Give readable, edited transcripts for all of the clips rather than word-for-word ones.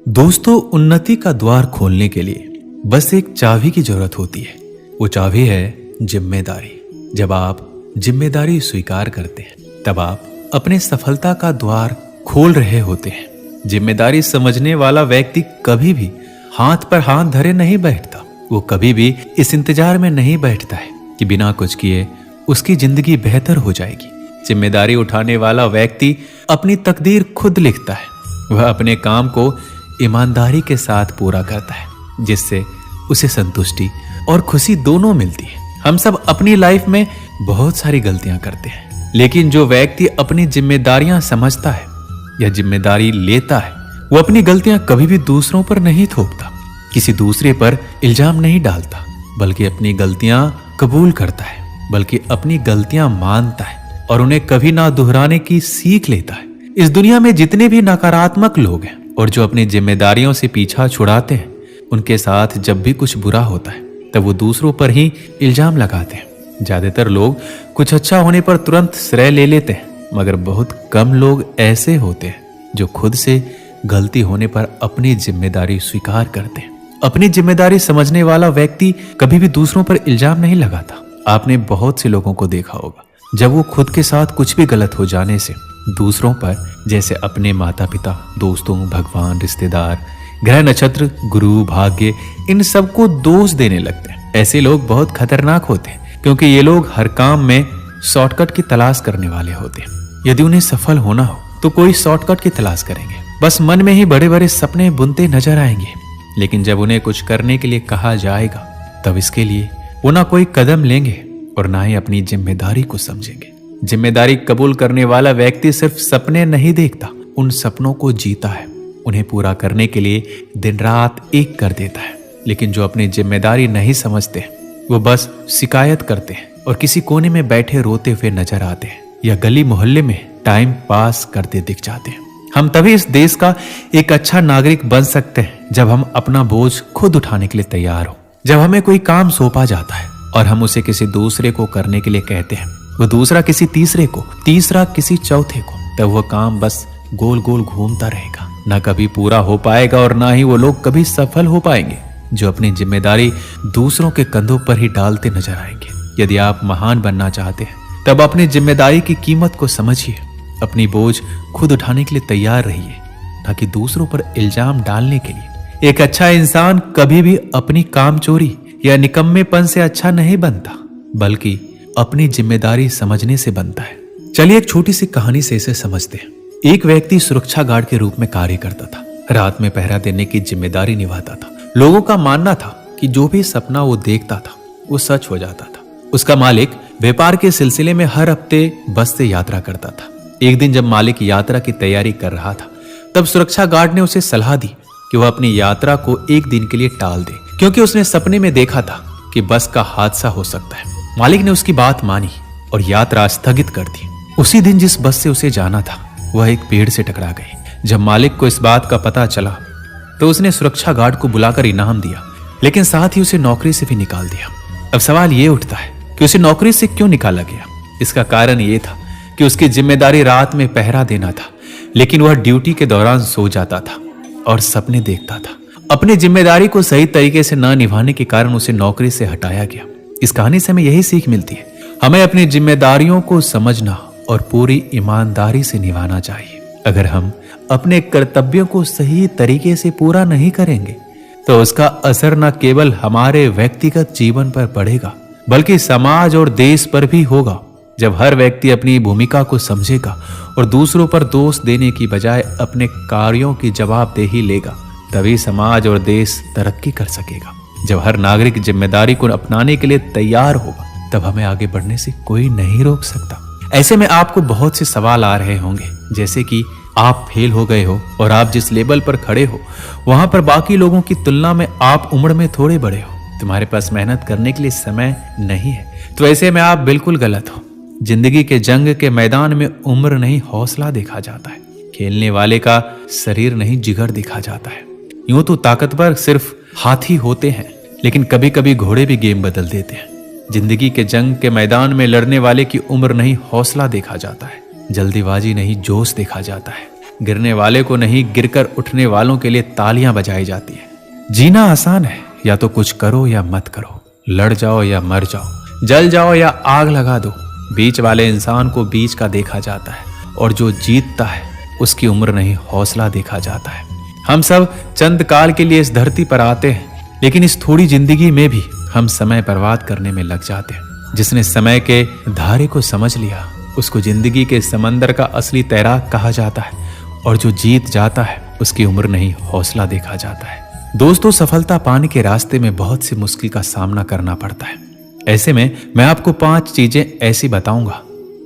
दोस्तों, उन्नति का द्वार खोलने के लिए बस एक चाबी की जरूरत होती है। वो चाबी है जिम्मेदारी। जब आप जिम्मेदारी स्वीकार करते हैं तब आप अपने सफलता का द्वार खोल रहे होते हैं। जिम्मेदारी समझने वाला व्यक्ति कभी भी हाथ पर हाथ धरे नहीं बैठता। वो कभी भी इस इंतजार में नहीं बैठता है कि बिना कुछ किए उसकी जिंदगी बेहतर हो जाएगी। जिम्मेदारी उठाने वाला व्यक्ति अपनी तकदीर खुद लिखता है। वह अपने काम को ईमानदारी के साथ पूरा करता है, जिससे उसे संतुष्टि और खुशी दोनों मिलती है। हम सब अपनी लाइफ में बहुत सारी गलतियां करते हैं, लेकिन जो व्यक्ति अपनी जिम्मेदारियां समझता है या जिम्मेदारी लेता है, वो अपनी गलतियां कभी भी दूसरों पर नहीं थोपता, किसी दूसरे पर इल्जाम नहीं डालता, बल्कि अपनी गलतियां कबूल करता है, बल्कि अपनी गलतियां मानता है और उन्हें कभी ना दोहराने की सीख लेता है। इस दुनिया में जितने भी नकारात्मक लोग हैं और जो अपनी जिम्मेदारियों से पीछा छुड़ाते हैं, उनके साथ जब भी कुछ बुरा होता है तब वो दूसरों पर ही इल्जाम लगाते हैं। ज्यादातर लोग कुछ अच्छा होने पर तुरंत श्रेय ले लेते हैं, मगर बहुत कम लोग ऐसे होते हैं जो खुद से गलती होने पर अपनी जिम्मेदारी स्वीकार करते हैं। अपनी जिम्मेदारी समझने वाला व्यक्ति कभी भी दूसरों पर इल्जाम नहीं लगाता। आपने बहुत से लोगों को देखा होगा, जब वो खुद के साथ कुछ भी गलत हो जाने से दूसरों पर, जैसे अपने माता पिता, दोस्तों, भगवान, रिश्तेदार, ग्रह नक्षत्र, गुरु, भाग्य, इन सबको दोष देने लगते हैं। ऐसे लोग बहुत खतरनाक होते हैं, क्योंकि ये लोग हर काम में शॉर्टकट की तलाश करने वाले होते हैं। यदि उन्हें सफल होना हो तो कोई शॉर्टकट की तलाश करेंगे, बस मन में ही बड़े बड़े सपने बुनते नजर आएंगे। लेकिन जब उन्हें कुछ करने के लिए कहा जाएगा तब इसके लिए वो ना कोई कदम लेंगे और ना ही अपनी जिम्मेदारी को समझेंगे। जिम्मेदारी कबूल करने वाला व्यक्ति सिर्फ सपने नहीं देखता, उन सपनों को जीता है। उन्हें पूरा करने के लिए दिन रात एक कर देता है। लेकिन जो अपनी जिम्मेदारी नहीं समझते, वो बस शिकायत करते हैं और किसी कोने में बैठे रोते हुए नजर आते हैं या गली मोहल्ले में टाइम पास करते दिख जाते हैं। हम तभी इस देश का एक अच्छा नागरिक बन सकते हैं जब हम अपना बोझ खुद उठाने के लिए तैयार हो। जब हमें कोई काम सौंपा जाता है और हम उसे किसी दूसरे को करने के लिए कहते हैं, वो दूसरा किसी तीसरे को, तीसरा किसी चौथे को, तब वह काम बस गोल गोल घूमता रहेगा, ना कभी पूरा हो पाएगा और ना ही वो लोग कभी सफल हो पाएंगे जो अपनी जिम्मेदारी दूसरों के कंधों पर ही डालते नजर आएंगे। यदि आप महान बनना चाहते हैं तब अपनी जिम्मेदारी की कीमत को समझिए। अपनी बोझ खुद उठाने के लिए तैयार रहिए, ताकि दूसरों पर इल्जाम डालने के लिए। एक अच्छा इंसान कभी भी अपनी कामचोरी या निकम्मेपन से अच्छा नहीं बनता, बल्कि अपनी जिम्मेदारी समझने से बनता है। चलिए एक छोटी सी कहानी से इसे समझते हैं। एक व्यक्ति सुरक्षा गार्ड के रूप में कार्य करता था। रात में पहरा देने की जिम्मेदारी निभाता था। लोगों का मानना था कि जो भी सपना वो देखता था वो सच हो जाता था। उसका मालिक व्यापार के सिलसिले में हर हफ्ते बस से यात्रा करता था। एक दिन जब मालिक यात्रा की तैयारी कर रहा था, तब सुरक्षा गार्ड ने उसे सलाह दी कि वह अपनी यात्रा को एक दिन के लिए टाल दे, क्योंकि उसने सपने में देखा था कि बस का हादसा हो सकता है। मालिक ने उसकी बात मानी और यात्रा स्थगित कर दी। उसी दिन जिस बस से उसे जाना था, वह एक पेड़ से टकरा गई। जब मालिक को इस बात का पता चला तो उसने सुरक्षा गार्ड को बुलाकर इनाम दिया, लेकिन साथ ही उसे नौकरी से भी निकाल दिया। अब सवाल यह उठता है कि उसे नौकरी से क्यों निकाला गया। इसका कारण यह था कि उसकी जिम्मेदारी रात में पहरा देना था, लेकिन वह ड्यूटी के दौरान सो जाता था और सपने देखता था। अपनी जिम्मेदारी को सही तरीके से न निभाने के कारण उसे नौकरी से हटाया गया। इस कहानी से हमें यही सीख मिलती है, हमें अपनी जिम्मेदारियों को समझना और पूरी ईमानदारी से निभाना चाहिए। अगर हम अपने कर्तव्यों को सही तरीके से पूरा नहीं करेंगे तो उसका असर न केवल हमारे व्यक्तिगत जीवन पर पड़ेगा, बल्कि समाज और देश पर भी होगा। जब हर व्यक्ति अपनी भूमिका को समझेगा और दूसरों पर दोष देने की बजाय अपने कार्यों की जवाबदेही लेगा, तभी समाज और देश तरक्की कर सकेगा। जब हर नागरिक जिम्मेदारी को अपनाने के लिए तैयार होगा, तब हमें आगे बढ़ने से कोई नहीं रोक सकता। ऐसे में आपको बहुत से सवाल आ रहे होंगे, जैसे कि आप फेल हो गए हो और आप जिस लेवल पर खड़े हो वहां पर बाकी लोगों की तुलना में आप उम्र में थोड़े बड़े हो, तुम्हारे पास मेहनत करने के लिए समय नहीं है। तो ऐसे में आप बिल्कुल गलत हो। जिंदगी के जंग के मैदान में उम्र नहीं, हौसला देखा जाता है। खेलने वाले का शरीर नहीं, जिगर देखा जाता है। यूं तो ताकतवर सिर्फ हाथी होते हैं, लेकिन कभी कभी घोड़े भी गेम बदल देते हैं। जिंदगी के जंग के मैदान में लड़ने वाले की उम्र नहीं, हौसला देखा जाता है। जल्दीबाजी नहीं, जोश देखा जाता है। गिरने वाले को नहीं, गिरकर उठने वालों के लिए तालियां बजाई जाती है। जीना आसान है, या तो कुछ करो या मत करो, लड़ जाओ या मर जाओ, जल जाओ या आग लगा दो। बीच वाले इंसान को बीच का देखा जाता है, और जो जीतता है उसकी उम्र नहीं, हौसला देखा जाता है। हम सब चंद काल के लिए इस धरती पर आते हैं, लेकिन इस थोड़ी जिंदगी में भी हम समय बर्बाद करने में लग जाते हैं। जिसने समय के धारे को समझ लिया उसको जिंदगी के समंदर का असली तैराक कहा जाता है, और जो जीत जाता है उसकी उम्र नहीं, हौसला देखा जाता है। दोस्तों, सफलता पाने के रास्ते में बहुत सी मुश्किल का सामना करना पड़ता है। ऐसे में मैं आपको 5 चीजें ऐसी बताऊंगा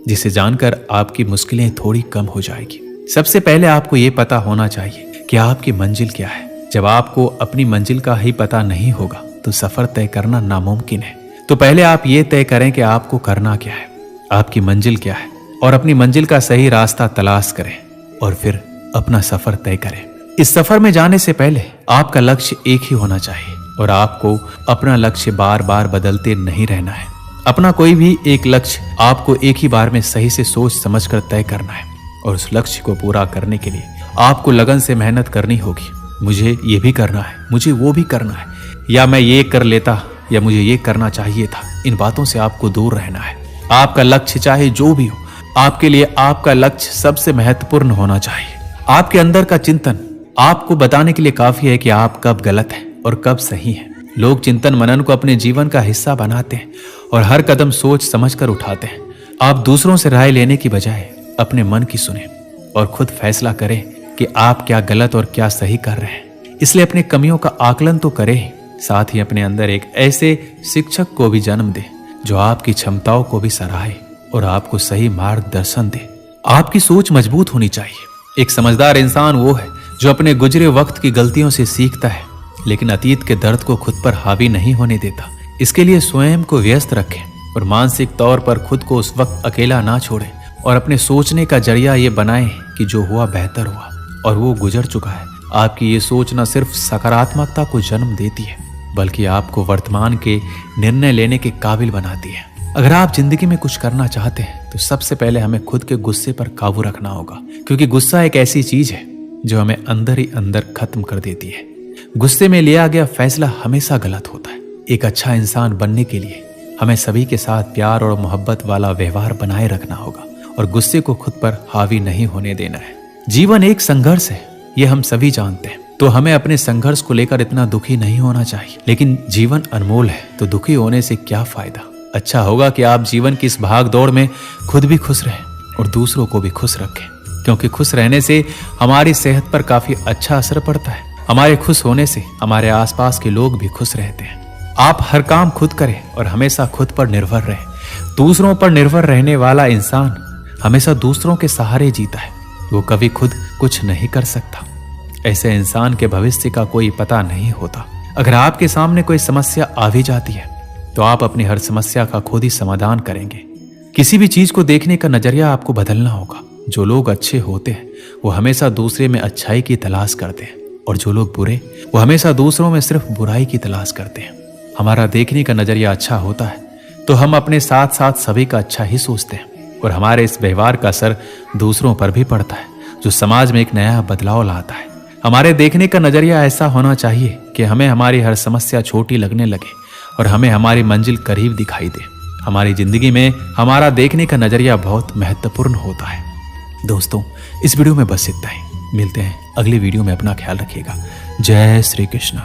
जिसे जानकर आपकी मुश्किलें थोड़ी कम हो जाएगी। सबसे पहले आपको ये पता होना चाहिए कि आपकी मंजिल क्या है। जब आपको अपनी मंजिल का ही पता नहीं होगा तो सफर तय करना नामुमकिन है। तो पहले आप ये तय करें कि आपको करना क्या है, आपकी मंजिल क्या है, और अपनी मंजिल का सही रास्ता तलाश करें, और फिर अपना सफर तय करें। इस सफर में जाने से पहले आपका लक्ष्य एक ही होना चाहिए, और आपको अपना लक्ष्य बार बार बदलते नहीं रहना है। अपना कोई भी एक लक्ष्य आपको एक ही बार में सही से सोच समझकर तय करना है, और उस लक्ष्य को पूरा करने के लिए आपको लगन से मेहनत करनी होगी। मुझे ये भी करना है, मुझे वो भी करना है, या मैं ये कर लेता, या मुझे ये करना चाहिए था। इन बातों से आपको दूर रहना है। आपका लक्ष्य चाहे जो भी हो, आपके लिए आपका लक्ष्य सबसे महत्वपूर्ण होना चाहिए। आपके अंदर का चिंतन आपको बताने के लिए काफी है कि आप कब गलत हैं और कब सही हैं। लोग चिंतन मनन को अपने जीवन का हिस्सा बनाते हैं और हर कदम सोच समझकर उठाते हैं। आप दूसरों से राय लेने की बजाय अपने मन की सुने और खुद फैसला करें कि आप क्या गलत और क्या सही कर रहे हैं। इसलिए अपनी कमियों का आकलन तो करें, साथ ही अपने अंदर एक ऐसे शिक्षक को भी जन्म दे जो आपकी क्षमताओं को भी सराहे और आपको सही मार्गदर्शन दे। आपकी सोच मजबूत होनी चाहिए। एक समझदार इंसान वो है जो अपने गुजरे वक्त की गलतियों से सीखता है, लेकिन अतीत के दर्द को खुद पर हावी नहीं होने देता। इसके लिए स्वयं को व्यस्त रखें और मानसिक तौर पर खुद को उस वक्त अकेला ना छोड़ें, और अपने सोचने का जरिया ये बनाएं कि जो हुआ बेहतर हुआ और वो गुजर चुका है। आपकी ये सोच न सिर्फ सकारात्मकता को जन्म देती है, बल्कि आपको वर्तमान के निर्णय लेने के काबिल बनाती है। अगर आप जिंदगी में कुछ करना चाहते हैं तो सबसे पहले हमें खुद के गुस्से पर काबू रखना होगा, क्योंकि गुस्सा एक ऐसी चीज है जो हमें अंदर ही अंदर खत्म कर देती है। गुस्से में लिया गया फैसला हमेशा गलत होता है। एक अच्छा इंसान बनने के लिए हमें सभी के साथ प्यार और मोहब्बत वाला व्यवहार बनाए रखना होगा और गुस्से को खुद पर हावी नहीं होने देना है। जीवन एक संघर्ष है, ये हम सभी जानते हैं, तो हमें अपने संघर्ष को लेकर इतना दुखी नहीं होना चाहिए। लेकिन जीवन अनमोल है, तो दुखी होने से क्या फायदा। अच्छा होगा कि आप जीवन की इस भाग दौड़ में खुद भी खुश रहें और दूसरों को भी खुश रखें, क्योंकि खुश रहने से हमारी सेहत पर काफी अच्छा असर पड़ता है। हमारे खुश होने से हमारे आसपास के लोग भी खुश रहते हैं। आप हर काम खुद करें और हमेशा खुद पर निर्भर रहें। दूसरों पर निर्भर रहने वाला इंसान हमेशा दूसरों के सहारे जीता है, वो कभी खुद कुछ नहीं कर सकता। ऐसे इंसान के भविष्य का कोई पता नहीं होता। अगर आपके सामने कोई समस्या आ भी जाती है तो आप अपनी हर समस्या का खुद ही समाधान करेंगे। किसी भी चीज को देखने का नजरिया आपको बदलना होगा। जो लोग अच्छे होते हैं वो हमेशा दूसरे में अच्छाई की तलाश करते हैं, और जो लोग बुरे वो हमेशा दूसरों में सिर्फ बुराई की तलाश करते हैं। हमारा देखने का नजरिया अच्छा होता है तो हम अपने साथ साथ सभी का अच्छा ही सोचते हैं, और हमारे इस व्यवहार का असर दूसरों पर भी पड़ता है, जो समाज में एक नया बदलाव लाता है। हमारे देखने का नजरिया ऐसा होना चाहिए कि हमें हमारी हर समस्या छोटी लगने लगे और हमें हमारी मंजिल करीब दिखाई दे। हमारी जिंदगी में हमारा देखने का नजरिया बहुत महत्वपूर्ण होता है। दोस्तों, इस वीडियो में बस इतना ही। मिलते हैं अगली वीडियो में। अपना ख्याल रखिएगा। जय श्री कृष्ण।